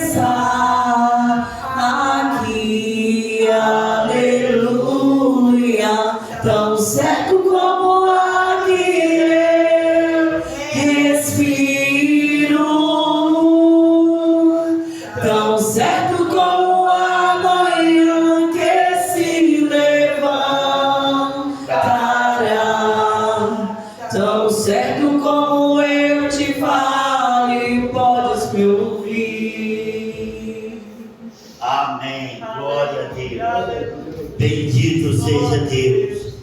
começar aqui, aleluia, tão certo como ar que eu respiro, tão certo como a manhã que se levantará, tão certo como eu te falo e podes me ouvir. Amém. Glória a Deus. Bendito seja Deus.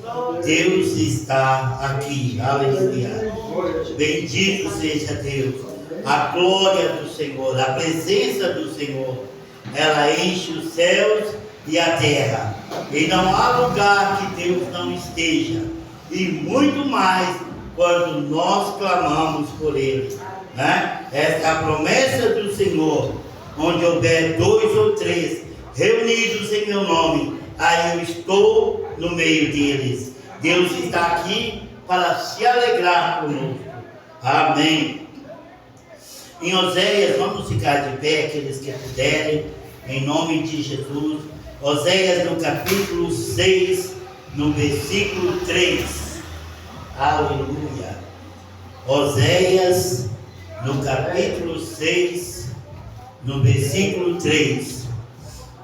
Deus está aqui. Aleluia. Bendito seja Deus. A glória do Senhor, a presença do Senhor, ela enche os céus e a terra. E não há lugar que Deus não esteja. E muito mais quando nós clamamos por Ele. Né? Esta é a promessa do Senhor. Onde houver 2 ou 3 reunidos em meu nome, aí eu estou no meio deles. Deus está aqui para se alegrar conosco. Amém. Em Oséias, vamos ficar de pé, aqueles que puderem, em nome de Jesus. Oséias no capítulo 6, no versículo 3. Aleluia. Oséias no capítulo 6, no versículo 3,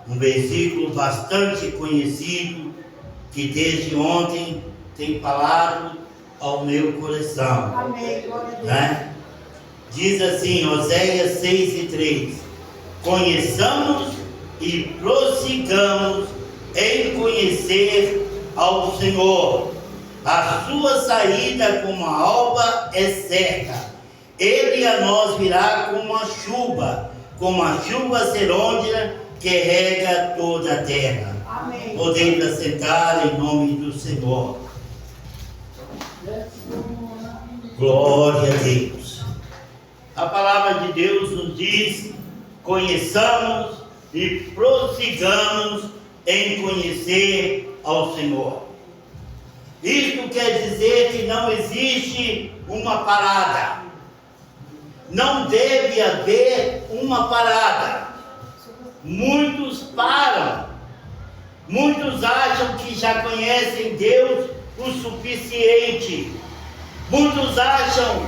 um versículo bastante conhecido, que desde ontem tem falado ao meu coração. Amém, glória a Deus. Né? Diz assim, Oséias 6 e 3: conheçamos e prossigamos em conhecer ao Senhor. A sua saída como a alva é certa. Ele a nós virá como a chuva serôdia que rega toda a terra. Amém. Podemos assentar em nome do Senhor. Glória a Deus. A palavra de Deus nos diz: conheçamos e prossigamos em conhecer ao Senhor. Isto quer dizer que não existe uma parada. Não deve haver uma parada. Muitos param. Muitos acham que já conhecem Deus o suficiente. Muitos acham,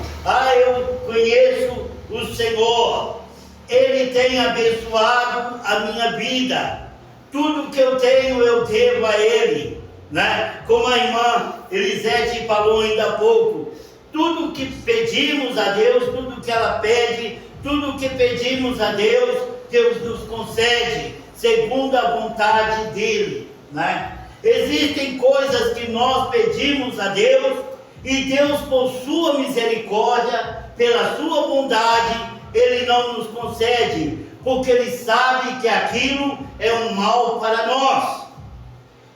eu conheço o Senhor. Ele tem abençoado a minha vida. Tudo que eu tenho eu devo a Ele. Né? Como a irmã Elisete falou ainda há pouco. Tudo que pedimos a Deus, tudo que ela pede, tudo que pedimos a Deus, Deus nos concede, segundo a vontade dEle. Né? Existem coisas que nós pedimos a Deus, e Deus, por sua misericórdia, pela sua bondade, Ele não nos concede, porque Ele sabe que aquilo é um mal para nós.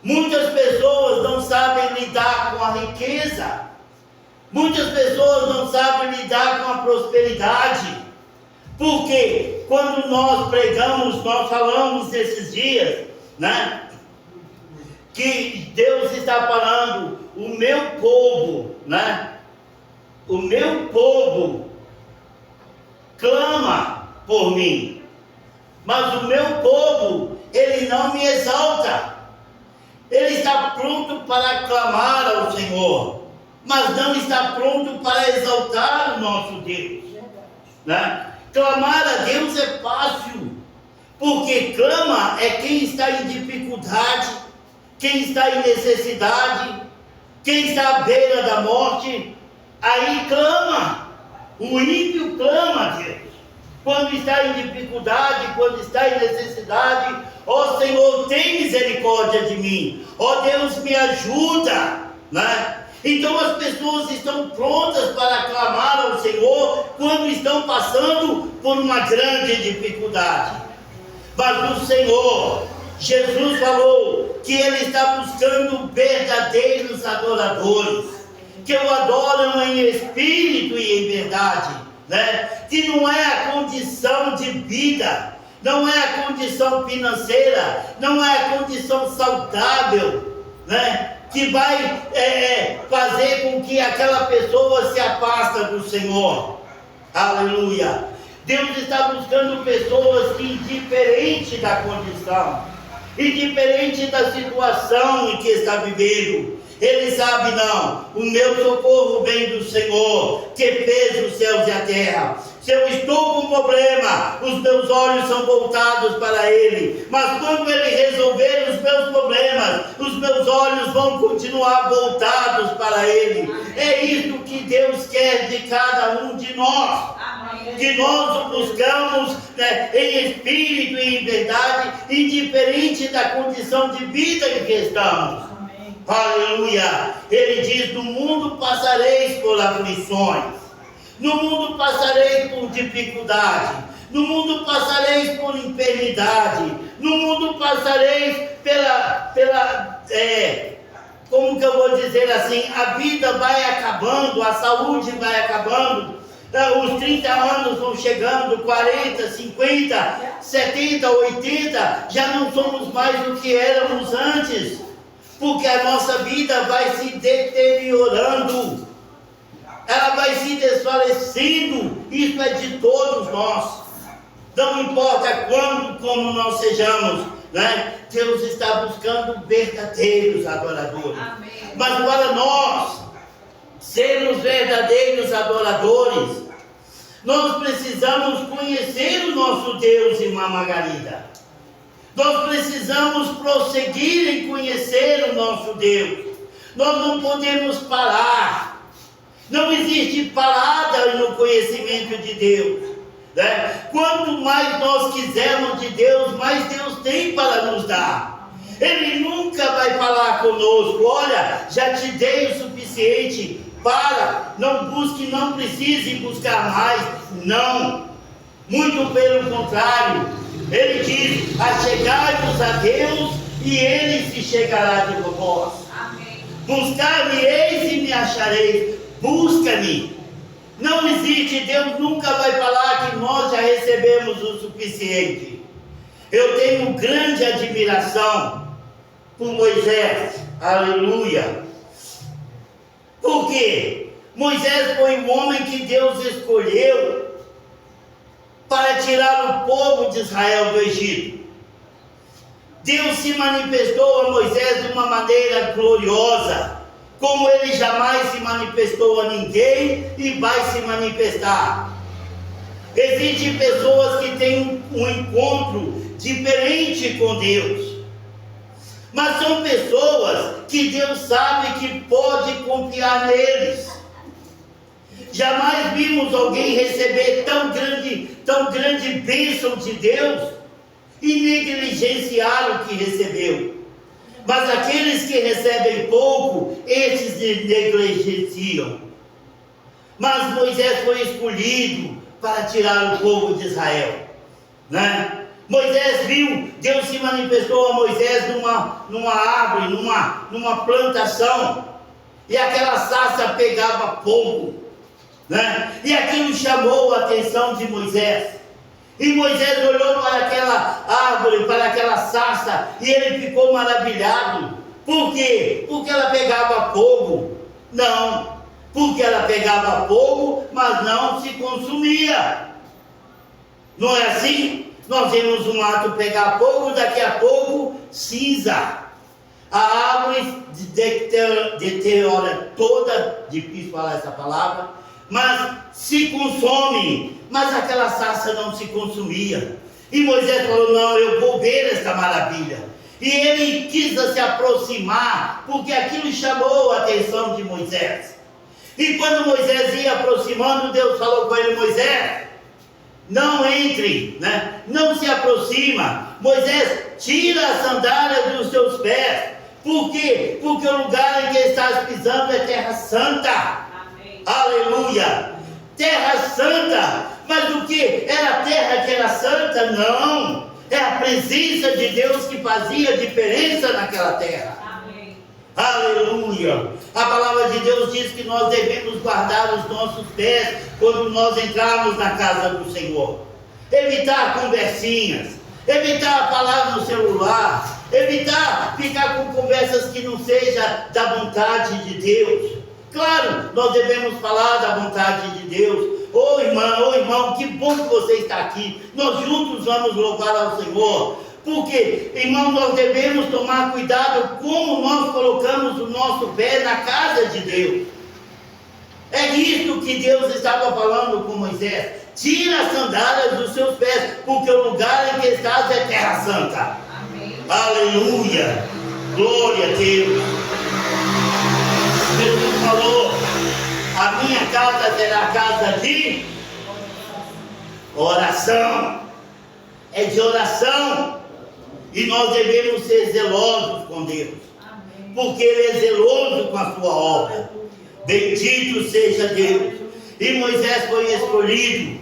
Muitas pessoas não sabem lidar com a riqueza. Muitas pessoas não sabem lidar com a prosperidade. Porque quando nós pregamos, nós falamos nesses dias, né? Que Deus está falando, o meu povo, né? O meu povo clama por mim. Mas o meu povo, ele não me exalta. Ele está pronto para clamar ao Senhor, mas não está pronto para exaltar o nosso Deus. Né? Clamar a Deus é fácil, porque clama é quem está em dificuldade, quem está em necessidade, quem está à beira da morte, aí clama. O ímpio clama a Deus. Quando está em dificuldade, quando está em necessidade, ó Senhor, tem misericórdia de mim. Ó Deus, me ajuda. Né? Então as pessoas estão prontas para clamar ao Senhor quando estão passando por uma grande dificuldade. Mas o Senhor, Jesus falou que Ele está buscando verdadeiros adoradores, que o adoram em espírito e em verdade. Né? Que não é a condição de vida, não é a condição financeira, não é a condição saudável, né? Que vai fazer com que aquela pessoa se afasta do Senhor. Aleluia. Deus está buscando pessoas que, indiferente da condição, indiferente da situação em que está vivendo, ele sabe, não, o meu socorro vem do Senhor, que fez os céus e a terra. Se eu estou com problema, os meus olhos são voltados para Ele. Mas quando Ele resolver os meus problemas, os meus olhos vão continuar voltados para Ele. É isso que Deus quer de cada um de nós. Que nós o buscamos, né, em espírito e em verdade, indiferente da condição de vida em que estamos. Aleluia! Ele diz: no mundo passareis por aflições. No mundo passareis por dificuldade, no mundo passareis por enfermidade, no mundo passareis como que eu vou dizer assim, a vida vai acabando, a saúde vai acabando, os 30 anos vão chegando, 40, 50, 70, 80, já não somos mais o que éramos antes, porque a nossa vida vai se deteriorando. Ela vai se desfalecendo. Isso é de todos nós. Não importa quando, como nós sejamos, né? Deus está buscando verdadeiros adoradores. Amém. Mas para nós sermos verdadeiros adoradores, nós precisamos conhecer o nosso Deus, irmã Margarida. Nós precisamos prosseguir em conhecer o nosso Deus. Nós não podemos parar. Não existe parada no conhecimento de Deus, né? Quanto mais nós quisermos de Deus, mais Deus tem para nos dar. Ele nunca vai falar conosco: olha, já te dei o suficiente, não busque, não precise buscar mais. Não, muito pelo contrário. Ele diz: achegai-vos a Deus e Ele se chegará de vós. Buscar-me-eis e me achareis. Busca-me. Não existe, Deus nunca vai falar que nós já recebemos o suficiente. Eu tenho grande admiração por Moisés, aleluia. Por quê? Moisés foi um homem que Deus escolheu para tirar o povo de Israel do Egito. Deus se manifestou a Moisés de uma maneira gloriosa, como Ele jamais se manifestou a ninguém e vai se manifestar. Existem pessoas que têm um encontro diferente com Deus, mas são pessoas que Deus sabe que pode confiar neles. Jamais vimos alguém receber tão grande bênção de Deus e negligenciar o que recebeu. Mas aqueles que recebem pouco, esses negligenciam. Mas Moisés foi escolhido para tirar o povo de Israel, né? Moisés viu, Deus se manifestou a Moisés numa árvore, numa plantação, e aquela sarça pegava fogo, né? E aquilo chamou a atenção de Moisés. E Moisés olhou para aquela árvore, para aquela sarça, e ele ficou maravilhado. Por quê? Porque ela pegava fogo? Não. Porque ela pegava fogo, mas não se consumia. Não é assim? Nós vemos um mato pegar fogo, daqui a pouco cinza. A árvore deteriora toda, difícil falar essa palavra, mas se consome. Mas aquela sarça não se consumia. E Moisés falou: não, eu vou ver esta maravilha. E ele quis se aproximar, porque aquilo chamou a atenção de Moisés. E quando Moisés ia aproximando, Deus falou com ele: Moisés, não entre, né? Não se aproxima. Moisés, tira a sandália dos seus pés. Por quê? Porque o lugar em que estás pisando é terra santa. Amém. Aleluia. Terra santa. Mas o que? Era a terra que era santa? Não. É a presença de Deus que fazia diferença naquela terra. Amém. Aleluia. A palavra de Deus diz que nós devemos guardar os nossos pés quando nós entrarmos na casa do Senhor. Evitar conversinhas, evitar falar no celular, evitar ficar com conversas que não sejam da vontade de Deus. Claro, nós devemos falar da vontade de Deus. Ô irmão, que bom que você está aqui. Nós juntos vamos louvar ao Senhor. Porque, irmão, nós devemos tomar cuidado como nós colocamos o nosso pé na casa de Deus. É isso que Deus estava falando com Moisés. Tira as sandálias dos seus pés, porque o lugar em que estás é terra santa. Amém. Aleluia. Glória a Deus. Jesus falou: a minha casa será casa de oração. É de oração. E nós devemos ser zelosos com Deus. Amém. Porque Ele é zeloso com a sua obra. Bendito seja Deus. E Moisés foi escolhido.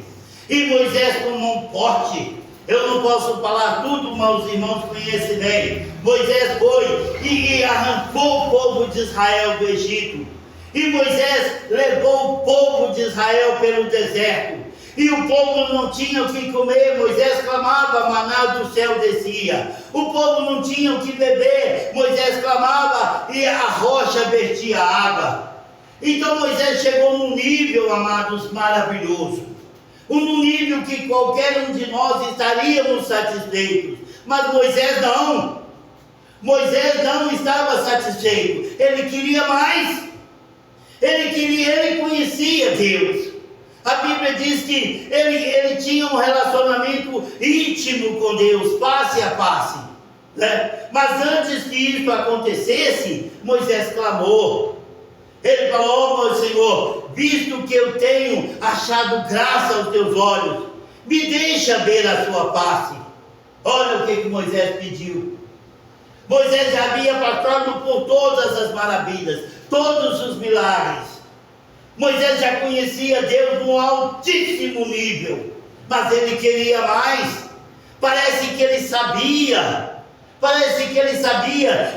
E Moisés tomou um pote. Eu não posso falar tudo, mas os irmãos conhecem bem. Moisés foi e arrancou o povo de Israel do Egito. E Moisés levou o povo de Israel pelo deserto. E o povo não tinha o que comer. Moisés clamava, maná do céu descia. O povo não tinha o que beber. Moisés clamava e a rocha vertia água. Então Moisés chegou num nível, amados, maravilhoso. Num nível que qualquer um de nós estaríamos satisfeitos. Mas Moisés não. Moisés não estava satisfeito. Ele queria mais. Ele conhecia Deus. A Bíblia diz que ele tinha um relacionamento íntimo com Deus, face a face, né? Mas antes que isso acontecesse, Moisés clamou. Ele falou: ó meu Senhor, visto que eu tenho achado graça aos teus olhos, me deixa ver a sua face. Olha o que Moisés pediu. Moisés já havia passado por todas as maravilhas, todos os milagres. Moisés já conhecia Deus num altíssimo nível, mas ele queria mais. Parece que ele sabia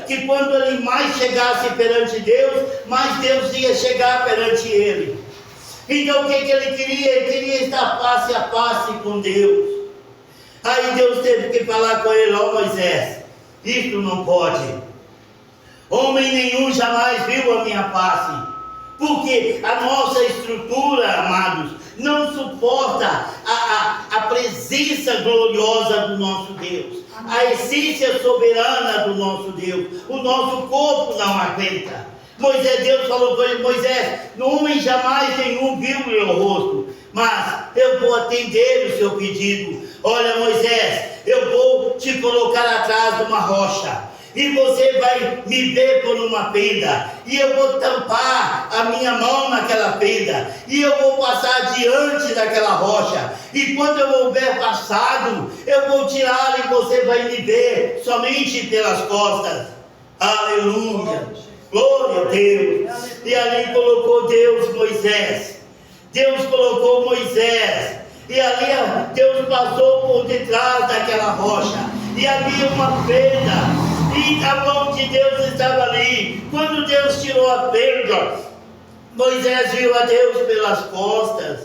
que quando ele mais chegasse perante Deus, mais Deus ia chegar perante ele. Então o que ele queria? Ele queria estar face a face com Deus. Aí Deus teve que falar com ele: ó Moisés, isto não pode. Homem nenhum jamais viu a minha face. Porque a nossa estrutura, amados, não suporta a presença gloriosa do nosso Deus. A essência soberana do nosso Deus. O nosso corpo não aguenta. Deus falou para ele: Moisés, homem jamais nenhum viu o meu rosto, mas eu vou atender o seu pedido. Olha Moisés, eu vou te colocar atrás de uma rocha. E você vai me ver por uma fenda, e eu vou tampar a minha mão naquela fenda, e eu vou passar diante daquela rocha, e quando eu houver passado, eu vou tirar e você vai me ver somente pelas costas. Aleluia, glória a Deus. E ali colocou Deus Moisés. Deus colocou Moisés, e ali Deus passou por detrás daquela rocha, e havia uma fenda. E a mão de Deus estava ali. Quando Deus tirou a fenda, Moisés viu a Deus pelas costas.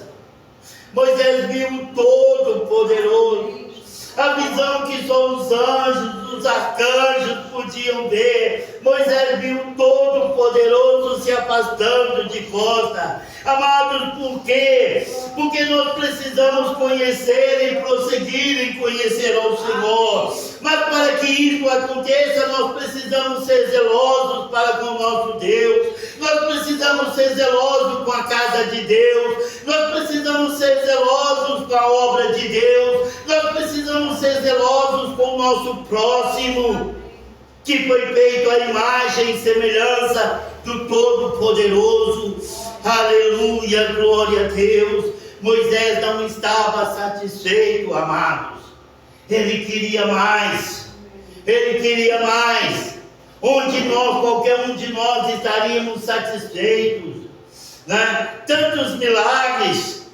Moisés viu o Todo-Poderoso. A visão que só os anjos, os arcanjos podiam ver. Moisés viu o Todo-Poderoso se afastando de costa. Amados, por quê? Porque nós precisamos conhecer e prosseguir em conhecer ao Senhor. Mas para que isso aconteça, nós precisamos ser zelosos para com o nosso Deus. Nós precisamos ser zelosos com a casa de Deus. Nós precisamos ser zelosos com a obra de Deus. Nós precisamos ser zelosos com o nosso próximo, que foi feito à imagem e semelhança do Todo-Poderoso. Aleluia, glória a Deus. Moisés não estava satisfeito, amados. Ele queria mais. Ele queria mais. Onde nós, qualquer um de nós, estaríamos satisfeitos, né? Tantos milagres,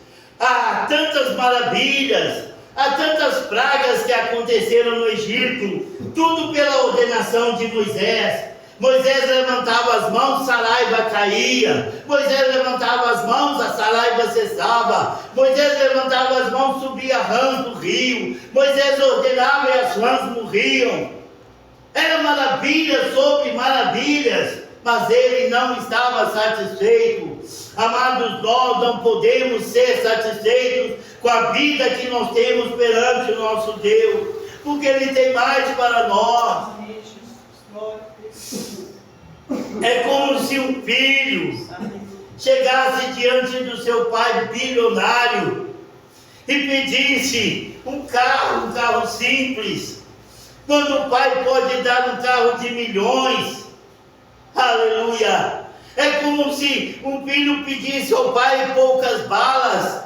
tantas maravilhas, há tantas pragas que aconteceram no Egito, tudo pela ordenação de Moisés. Moisés levantava as mãos, saraiva caía. Moisés levantava as mãos, a saraiva cessava. Moisés levantava as mãos, subia rãs do rio. Moisés ordenava e as rãs morriam. Era maravilha sobre maravilhas. mas ele não estava satisfeito. Amados, nós não podemos ser satisfeitos com a vida que nós temos perante o nosso Deus, porque Ele tem mais para nós. É como se um filho chegasse diante do seu pai bilionário e pedisse um carro simples, quando o pai pode dar um carro de milhões. Aleluia! É como se um filho pedisse ao pai poucas balas,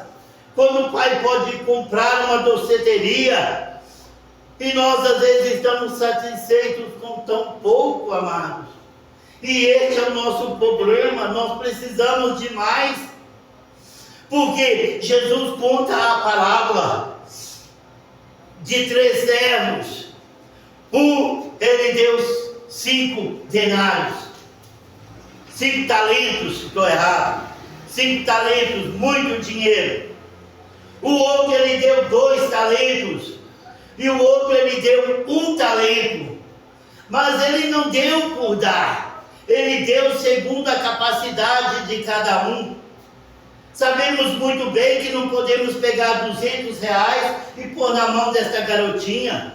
quando o pai pode comprar uma doceteria. E nós às vezes estamos satisfeitos com tão pouco, amados. E esse é o nosso problema. Nós precisamos de mais. Porque Jesus conta a parábola de 3 servos. Ele deu 5 denários. 5 talentos, estou errado. 5 talentos, muito dinheiro. O outro ele deu 2 talentos. E o outro ele deu 1 talento. Mas ele não deu por dar. Ele deu segundo a capacidade de cada um. Sabemos muito bem que não podemos pegar R$200 e pôr na mão desta garotinha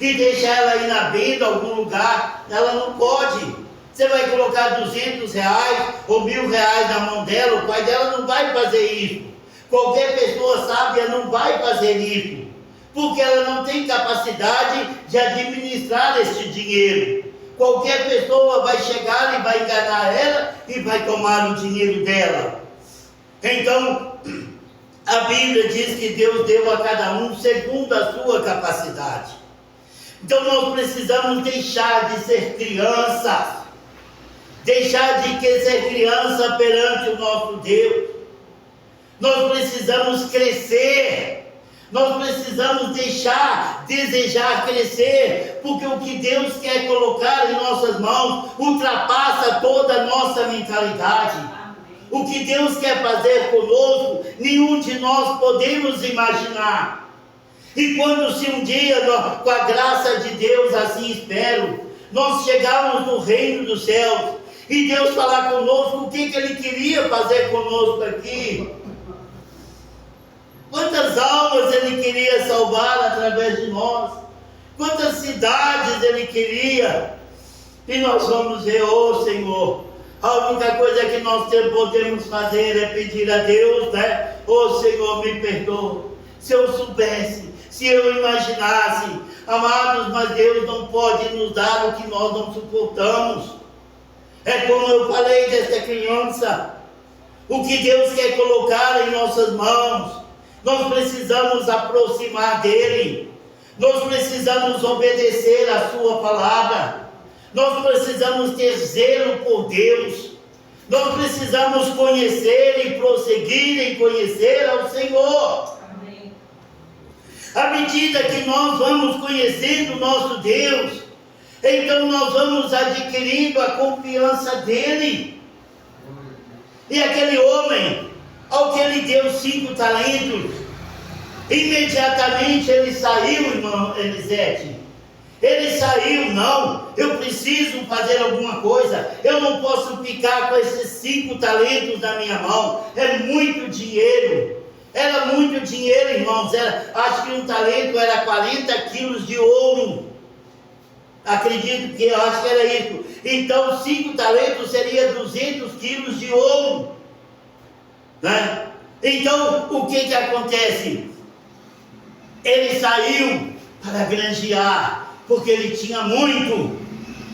e deixar ela ir na venda em algum lugar. Ela não pode. Você vai colocar R$200 ou R$1.000 na mão dela, o pai dela não vai fazer isso. Qualquer pessoa sábia não vai fazer isso, porque ela não tem capacidade de administrar este dinheiro. Qualquer pessoa vai chegar e vai enganar ela e vai tomar o dinheiro dela. Então, a Bíblia diz que Deus deu a cada um segundo a sua capacidade. Então nós precisamos deixar de ser crianças, deixar de ser criança perante o nosso Deus. Nós precisamos crescer. Nós precisamos desejar crescer, porque o que Deus quer colocar em nossas mãos ultrapassa toda a nossa mentalidade. O que Deus quer fazer conosco, nenhum de nós podemos imaginar. E quando se um dia, com a graça de Deus, assim espero, nós chegarmos no reino dos céus, e Deus falar conosco o que Ele queria fazer conosco aqui, quantas almas Ele queria salvar através de nós, quantas cidades Ele queria, e nós vamos ver, Senhor, a única coisa que nós podemos fazer é pedir a Deus, né? Senhor, me perdoa. Se eu soubesse, se eu imaginasse, amados, mas Deus não pode nos dar o que nós não suportamos. É como eu falei desta criança, o que Deus quer colocar em nossas mãos, nós precisamos aproximar dEle, nós precisamos obedecer a sua palavra, nós precisamos ter zelo por Deus, nós precisamos conhecer e prosseguir em conhecer ao Senhor. Amém. À medida que nós vamos conhecendo o nosso Deus, então nós vamos adquirindo a confiança dEle. E aquele homem, ao que Ele deu 5 talentos, imediatamente ele saiu, irmão Elisete. Ele saiu, não, eu preciso fazer alguma coisa, eu não posso ficar com esses 5 talentos na minha mão, é muito dinheiro, era muito dinheiro, irmãos, acho que um talento era 40 quilos de ouro, acredito que, eu acho que era isso, então 5 talentos seria 200 quilos de ouro, né? Então, o que acontece? Ele saiu para granjear, porque ele tinha muito,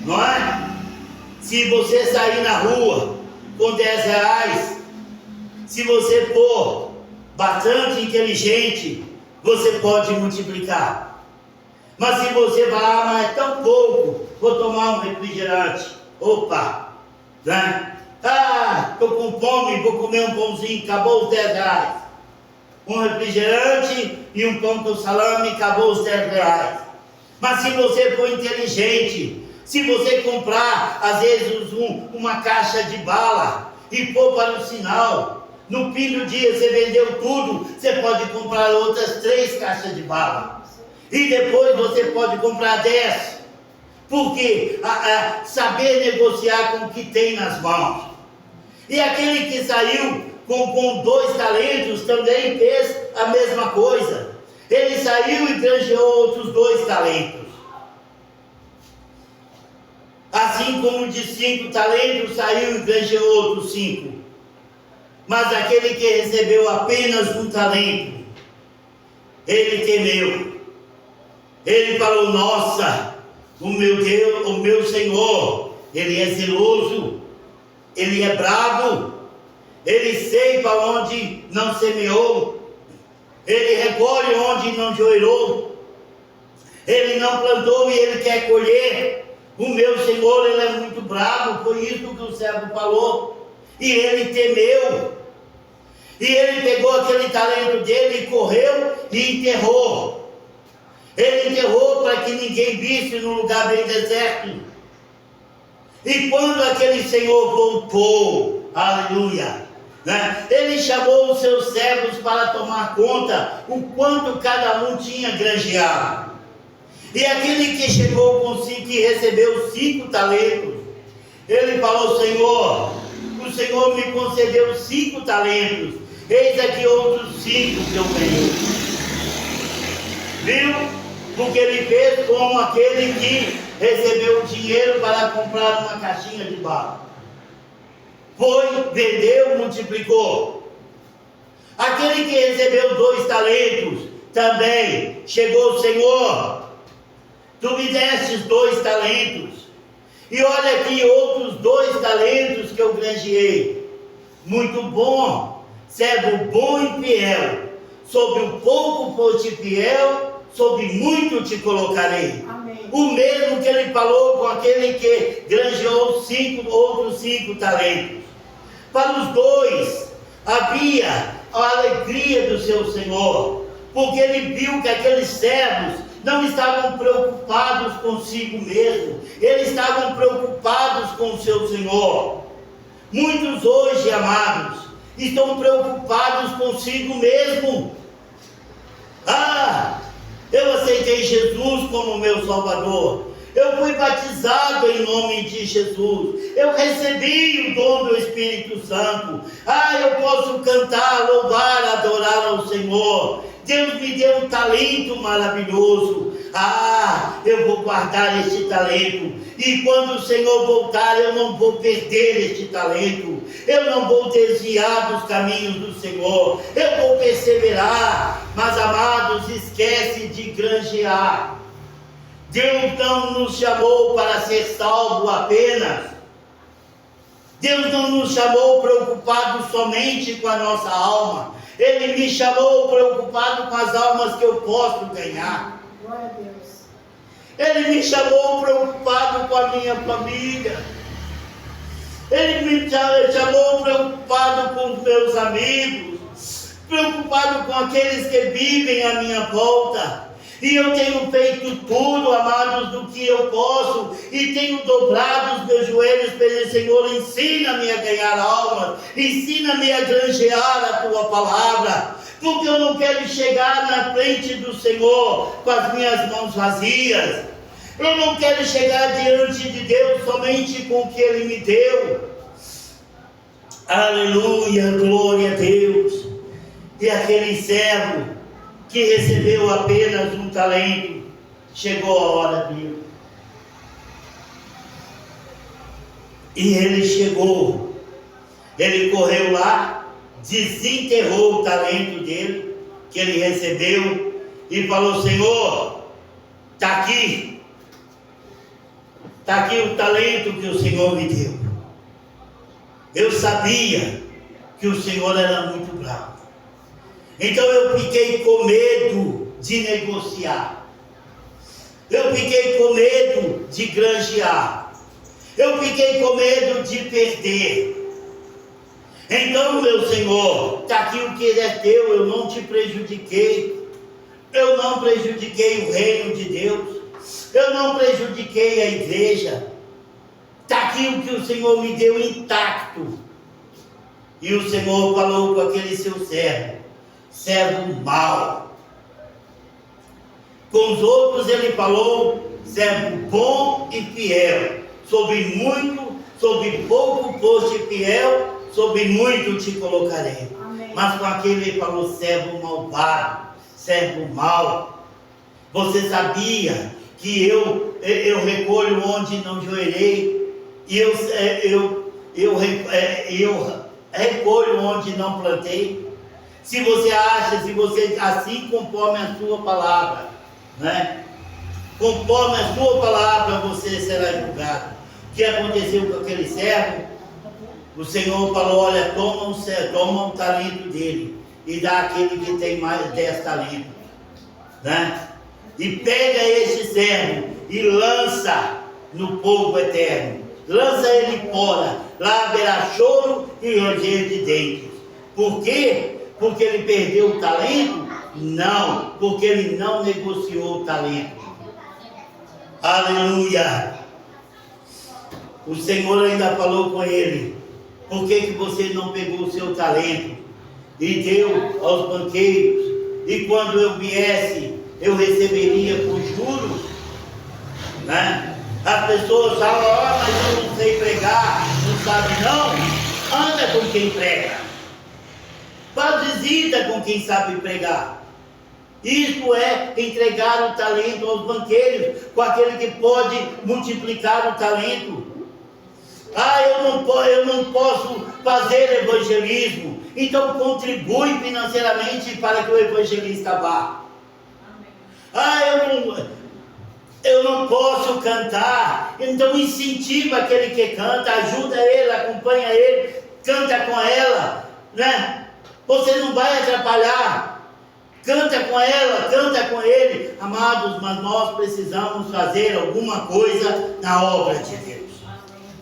não é? Se você sair na rua com R$10, se você for bastante inteligente, você pode multiplicar. Mas se você vai, mas é tão pouco, vou tomar um refrigerante, opa, né? Estou com fome, vou comer um pãozinho, acabou os R$10. Um refrigerante e um pão com salame, acabou os R$10. Mas se você for inteligente, se você comprar, às vezes, uma caixa de bala e pôr para o sinal, no fim do dia você vendeu tudo, você pode comprar outras 3 caixas de bala. E depois você pode comprar 10. porque saber negociar com o que tem nas mãos. E aquele que saiu com 2 talentos também fez a mesma coisa. Ele saiu e granjeou outros 2 talentos. Assim como de 5 talentos saiu e granjeou outros 5. Mas aquele que recebeu apenas 1 talento, ele temeu. Ele falou: nossa, o meu Deus, o meu Senhor, ele é zeloso, ele é bravo, ele ceifa onde não semeou, ele recolhe onde não joelhou, ele não plantou e ele quer colher. O meu Senhor, ele é muito bravo. Foi isso que o servo falou. E ele temeu. E ele pegou aquele talento dele e correu e enterrou. Ele enterrou para que ninguém visse, num lugar bem deserto. E quando aquele Senhor voltou, aleluia, né, ele chamou os seus servos para tomar conta o quanto cada um tinha granjeado. E aquele que chegou com 5 e recebeu 5 talentos, ele falou: Senhor, o Senhor me concedeu 5 talentos, eis aqui outros 5 que eu ganhei. Viu? Porque ele fez como aquele que recebeu o dinheiro para comprar uma caixinha de barro. Foi, vendeu, multiplicou. Aquele que recebeu 2 talentos, também chegou: Senhor, tu me destes 2 talentos, e olha aqui outros 2 talentos que eu granjeei. Muito bom, servo bom e fiel, sobre o pouco foste fiel, sobre muito te colocarei. Amém. O mesmo que ele falou com aquele que granjeou outros 5 talentos. Para os 2 havia a alegria do seu Senhor, porque ele viu que aqueles servos não estavam preocupados consigo mesmo, eles estavam preocupados com o seu Senhor. Muitos hoje, amados, estão preocupados consigo mesmo. Eu aceitei Jesus como meu Salvador, eu fui batizado em nome de Jesus, eu recebi o dom do Espírito Santo, eu posso cantar, louvar, adorar ao Senhor. Deus me deu um talento maravilhoso. Eu vou guardar este talento. E quando o Senhor voltar, eu não vou perder este talento. Eu não vou desviar dos caminhos do Senhor. Eu vou perseverar. Mas, amados, esquece de granjear. Deus não nos chamou para ser salvo apenas. Deus não nos chamou preocupado somente com a nossa alma. Ele me chamou preocupado com as almas que eu posso ganhar. Glória a Deus. Ele me chamou preocupado com a minha família. Ele me chamou preocupado com os meus amigos, preocupado com aqueles que vivem à minha volta. E eu tenho feito tudo, amados, do que eu posso, e tenho dobrado os meus joelhos para ele: Senhor, ensina-me a ganhar almas, ensina-me a granjear a tua palavra, porque eu não quero chegar na frente do Senhor com as minhas mãos vazias. Eu não quero chegar diante de Deus somente com o que Ele me deu. Aleluia, glória a Deus. E aquele servo que recebeu apenas 1 talento, chegou a hora dele. E ele chegou, ele correu lá, desenterrou o talento dele, que ele recebeu, e falou: Senhor, está aqui o talento que o Senhor me deu. Eu sabia que o Senhor era muito bravo. Então eu fiquei com medo de negociar. Eu fiquei com medo de granjear. Eu fiquei com medo de perder. Então, meu Senhor, está aqui o que é teu, eu não te prejudiquei. Eu não prejudiquei o reino de Deus. Eu não prejudiquei a igreja. Está aqui o que o Senhor me deu intacto. E o Senhor falou com aquele seu servo mau. Com os outros ele falou servo bom e fiel. Sobre muito, sobre pouco foste fiel, sobre muito te colocarei. Amém. Mas com aquele ele falou, servo malvado, servo mau. Você sabia que eu recolho onde não joelhei, e eu recolho onde não plantei? Se você assim conforme a sua palavra, né? Conforme a sua palavra você será julgado. O que aconteceu com aquele servo? O Senhor falou, olha, toma um talento dele e dá àquele que tem mais 10 talentos, né? E pega este servo e lança no fogo eterno. Lança ele fora, lá haverá choro e ranger de dentes. Por quê? Porque ele perdeu o talento? Não, porque ele não negociou o talento. Aleluia! O Senhor ainda falou com ele, por que você não pegou o seu talento e deu aos banqueiros, e quando eu viesse, eu receberia por juros? Né? As pessoas falam, mas eu não sei pregar, não sabe não? Anda com quem prega. Faz visita com quem sabe pregar. Isto é entregar o talento aos banqueiros, com aquele que pode multiplicar o talento. Eu não posso fazer evangelismo, então contribui financeiramente para que o evangelista vá. Eu não posso cantar, então incentiva aquele que canta, ajuda ele, acompanha ele, canta com ela, né? Você não vai atrapalhar. Canta com ela, canta com ele. Amados, mas nós precisamos fazer alguma coisa na obra de Deus.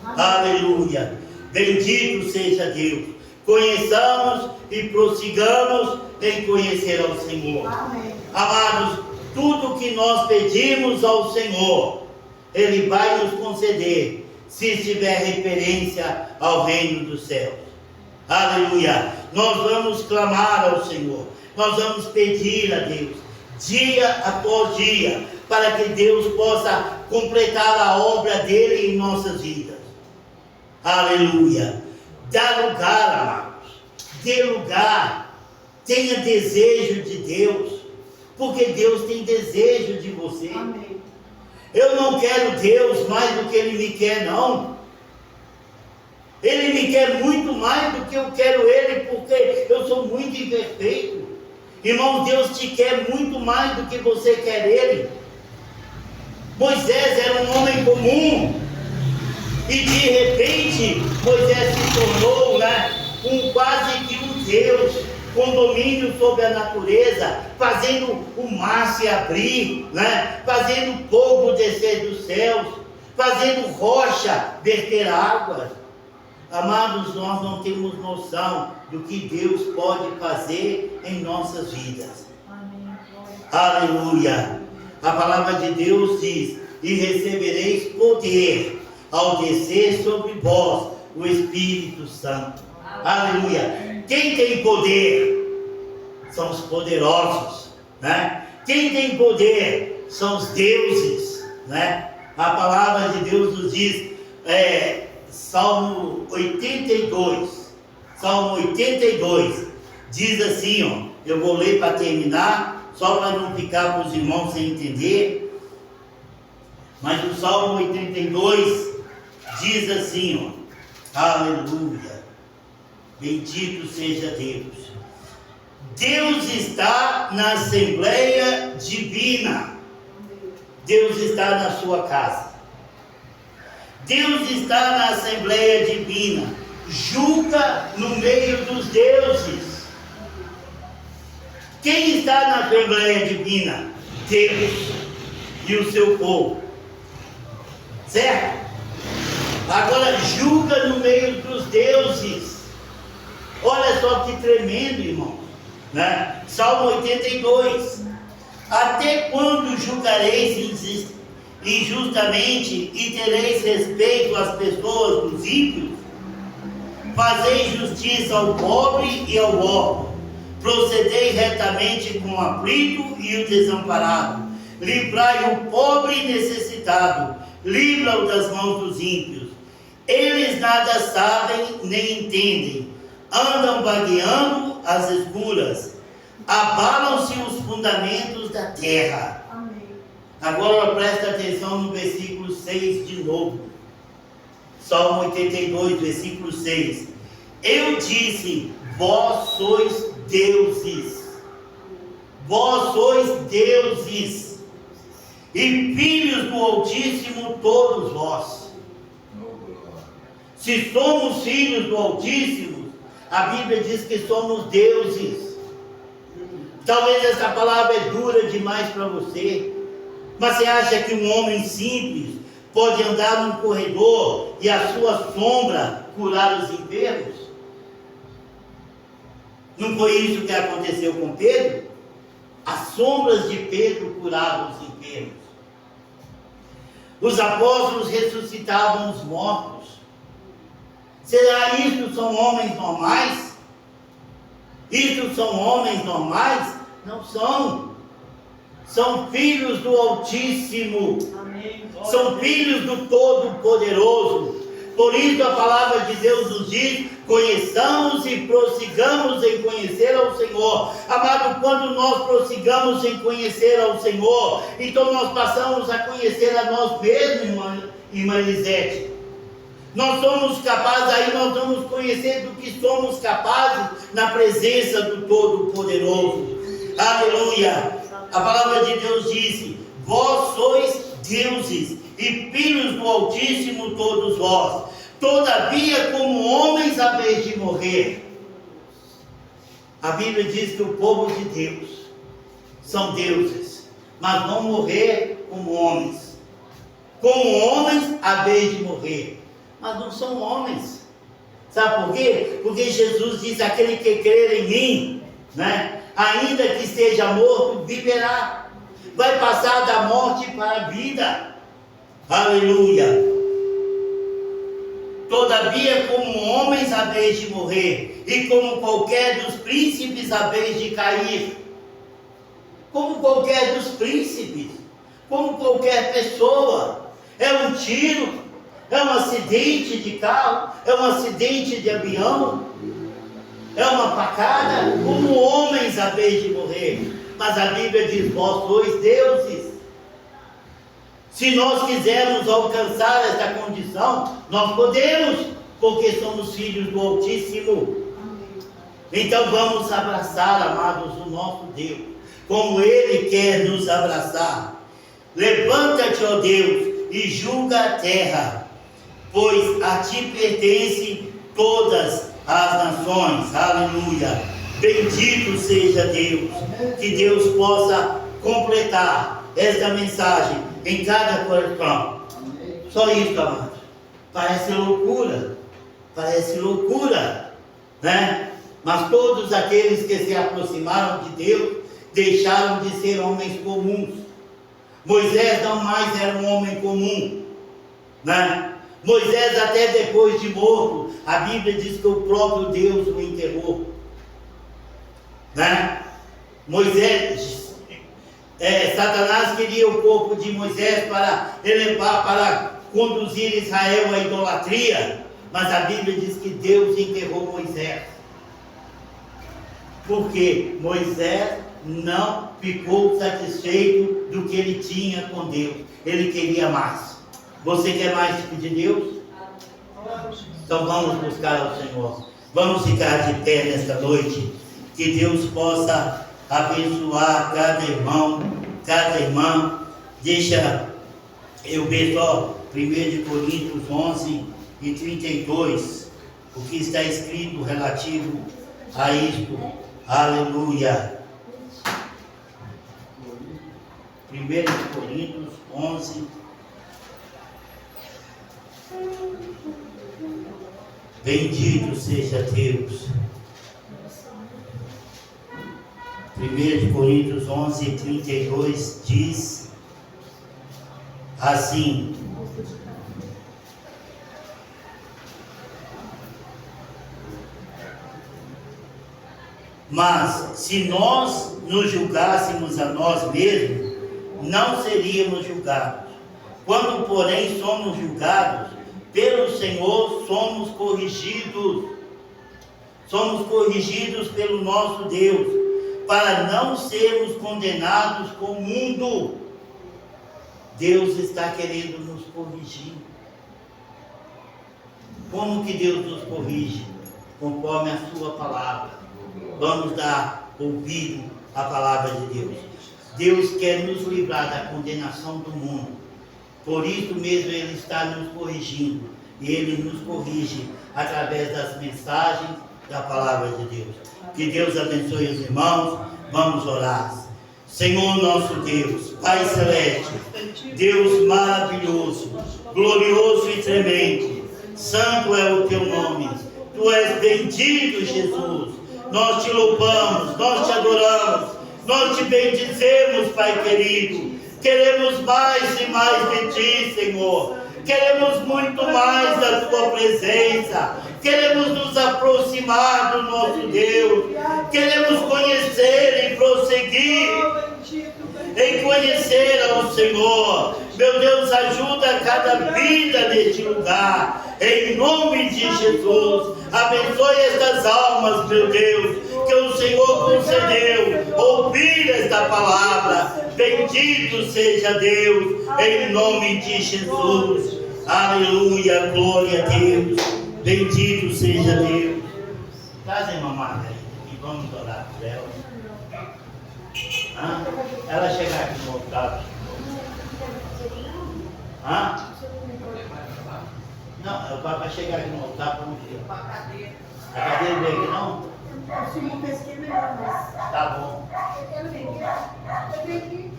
Aleluia. Bendito seja Deus. Conheçamos e prossigamos em conhecer ao Senhor. Amém. Amados, tudo que nós pedimos ao Senhor, Ele vai nos conceder, se tiver referência ao reino dos céus. Aleluia. Nós vamos clamar ao Senhor. Nós vamos pedir a Deus, dia após dia, para que Deus possa completar a obra dele em nossas vidas. Aleluia. Dá lugar, amados. Dê lugar. Tenha desejo de Deus, porque Deus tem desejo de você. Amém. Eu não quero Deus mais do que Ele me quer, não. Ele me quer muito mais do que eu quero Ele, porque eu sou muito imperfeito. Irmão, Deus te quer muito mais do que você quer Ele. Moisés era um homem comum, e de repente Moisés se tornou, quase que um Deus, com domínio sobre a natureza, fazendo o mar se abrir, fazendo fogo descer dos céus, fazendo rocha verter águas. Amados, nós não temos noção do que Deus pode fazer em nossas vidas. Amém. Aleluia. A palavra de Deus diz, e recebereis poder ao descer sobre vós o Espírito Santo. Aleluia. Quem tem poder são os poderosos, né? Quem tem poder são os deuses, né? A palavra de Deus nos diz, Salmo 82, diz assim, eu vou ler para terminar, só para não ficar para os irmãos sem entender, mas o Salmo 82 diz assim, aleluia, bendito seja Deus. Deus está na Assembleia Divina, Deus está na sua casa. Deus está na Assembleia Divina, julga no meio dos deuses. Quem está na Assembleia Divina? Deus e o seu povo. Certo? Agora julga no meio dos deuses. Olha só que tremendo, irmão, né? Salmo 82. Até quando julgareis injustamente e tereis respeito às pessoas dos ímpios? Fazei justiça ao pobre e ao órfão, procedei retamente com o aflito e o desamparado, livrai o pobre e necessitado, livra-o das mãos dos ímpios. Eles nada sabem nem entendem, andam vagueando as escuras, abalam-se os fundamentos da terra. Amém. Agora presta atenção no versículo 6 de novo. Salmo 82, versículo 6. Eu disse, vós sois deuses. Vós sois deuses. E filhos do Altíssimo todos vós. Se somos filhos do Altíssimo, a Bíblia diz que somos deuses. Talvez essa palavra é dura demais para você. Mas você acha que um homem simples pode andar num corredor e a sua sombra curar os enfermos? Não foi isso que aconteceu com Pedro? As sombras de Pedro curavam os enfermos. Os apóstolos ressuscitavam os mortos. Será isso são homens normais? Isso são homens normais? Não são. São filhos do Altíssimo. Amém. São filhos do Todo-Poderoso. Por isso a palavra de Deus nos diz, conheçamos e prossigamos em conhecer ao Senhor. Amado, quando nós prossigamos em conhecer ao Senhor, então nós passamos a conhecer a nós mesmos, irmã Elisete. Nós somos capazes, aí nós vamos conhecer do que somos capazes na presença do Todo-Poderoso. Aleluia! A palavra de Deus diz, vós sois deuses e filhos do Altíssimo todos vós. Todavia, como homens, haveis de morrer. A Bíblia diz que o povo de Deus são deuses, mas vão morrer como homens. Como homens, haveis de morrer. Mas não são homens. Sabe por quê? Porque Jesus diz, aquele que crer em mim, né, ainda que esteja morto, viverá. Vai passar da morte para a vida. Aleluia. Todavia, como homens, haveis de morrer, e como qualquer dos príncipes, haveis de cair. Como qualquer dos príncipes, como qualquer pessoa. É um tiro, é um acidente de carro, é um acidente de avião, é uma facada. Como homens, haveis de morrer. Mas a Bíblia diz, vós sois deuses. Se nós quisermos alcançar essa condição, nós podemos, porque somos filhos do Altíssimo. Então vamos abraçar, amados, o nosso Deus, como Ele quer nos abraçar. Levanta-te, ó Deus, e julga a terra, pois a ti pertencem todas as nações. Aleluia. Bendito seja Deus. Que Deus possa completar esta mensagem em cada coração. Só isso, amado. Parece loucura, né? Mas todos aqueles que se aproximaram de Deus deixaram de ser homens comuns. Moisés não mais era um homem comum, né? Moisés, até depois de morto, a Bíblia diz que o próprio Deus o enterrou, né? Moisés, Satanás queria o corpo de Moisés para elevar, para conduzir Israel à idolatria, mas a Bíblia diz que Deus enterrou Moisés, porque Moisés não ficou satisfeito do que ele tinha com Deus, ele queria mais. Você quer mais de Deus? Então vamos buscar ao Senhor. Vamos ficar de pé nesta noite. Que Deus possa abençoar cada irmão, cada irmã. Deixa eu ver só 1 Coríntios 11 e 32, o que está escrito relativo a isto. Aleluia. 1 Coríntios 11. Bendito seja Deus. 1 Coríntios 11, 32 diz assim: mas se nós nos julgássemos a nós mesmos, não seríamos julgados. Quando, porém, somos julgados pelo Senhor, somos corrigidos. Somos corrigidos pelo nosso Deus, para não sermos condenados com o mundo. Deus está querendo nos corrigir. Como que Deus nos corrige? Conforme a sua palavra. Vamos dar ouvido à palavra de Deus. Deus quer nos livrar da condenação do mundo. Por isso mesmo Ele está nos corrigindo. E Ele nos corrige através das mensagens da palavra de Deus. Que Deus abençoe os irmãos. Vamos orar. Senhor nosso Deus, Pai Celeste, Deus maravilhoso, glorioso e tremendo, santo é o teu nome. Tu és bendito, Jesus. Nós te louvamos, nós te adoramos, nós te bendizemos, Pai querido. Queremos mais e mais de ti, Senhor. Queremos muito mais da tua presença. Queremos nos aproximar do nosso Deus. Queremos conhecer e prosseguir em conhecer ao Senhor. Meu Deus, ajuda cada vida neste lugar. Em nome de Jesus. Abençoe estas almas, meu Deus, que o Senhor concedeu ouvir esta palavra. Bendito seja Deus, em nome de Jesus. Aleluia, glória a Deus. Bendito seja Deus. Traz a irmã Margarida e vamos orar por ela. Ela chegar aqui no altar. Não, vai chegar aqui no altar para não ver. A cadeira veio aqui não? Tá bom.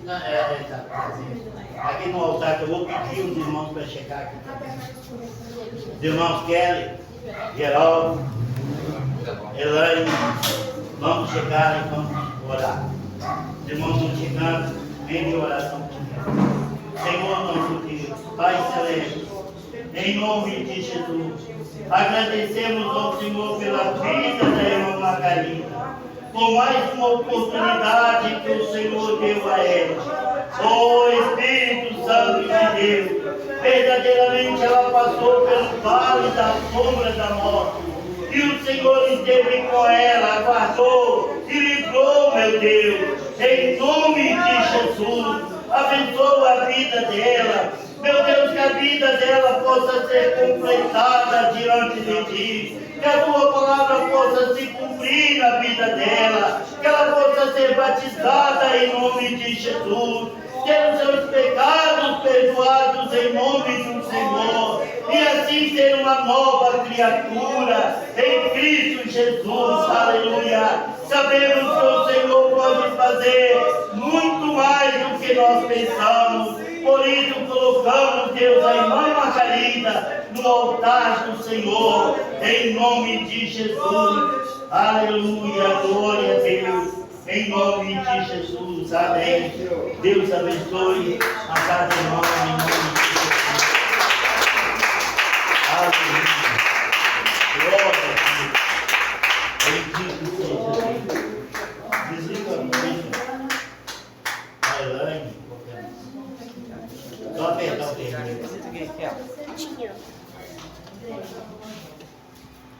Não, tá. Aqui no altar que eu vou pedir os irmãos para chegar aqui. Os irmãos Kelly, Geraldo, Elaine, vamos chegar e vamos orar. Os irmãos vão chegando em oração. Senhor nosso Deus, Pai Celeste, em nome de Jesus, agradecemos ao Senhor pela vida da irmã Margarida, por mais uma oportunidade que o Senhor deu a ela. Oh Espírito Santo de Deus, verdadeiramente ela passou pelo vale da sombra da morte, e o Senhor esteve com ela, guardou e livrou, meu Deus, em nome de Jesus. Abençoa a vida dela, meu Deus, que a vida dela possa ser completada diante de ti, que a tua palavra possa se cumprir na vida dela, que ela possa ser batizada em nome de Jesus, ter os seus pecados perdoados em nome do Senhor, e assim ser uma nova criatura em Cristo Jesus. Aleluia. Sabemos que o Senhor pode fazer muito mais do que nós pensamos. Por isso colocamos, Deus, a irmã Margarida no altar do Senhor, em nome de Jesus. Aleluia, glória a Deus, em nome de Jesus. Amém. Deus abençoe a cada irmão, em nome de Jesus. Aleluia. Glória a Deus. Bendito seja Deus. Desliga a luz. A Elaine. Só apertar o dedo.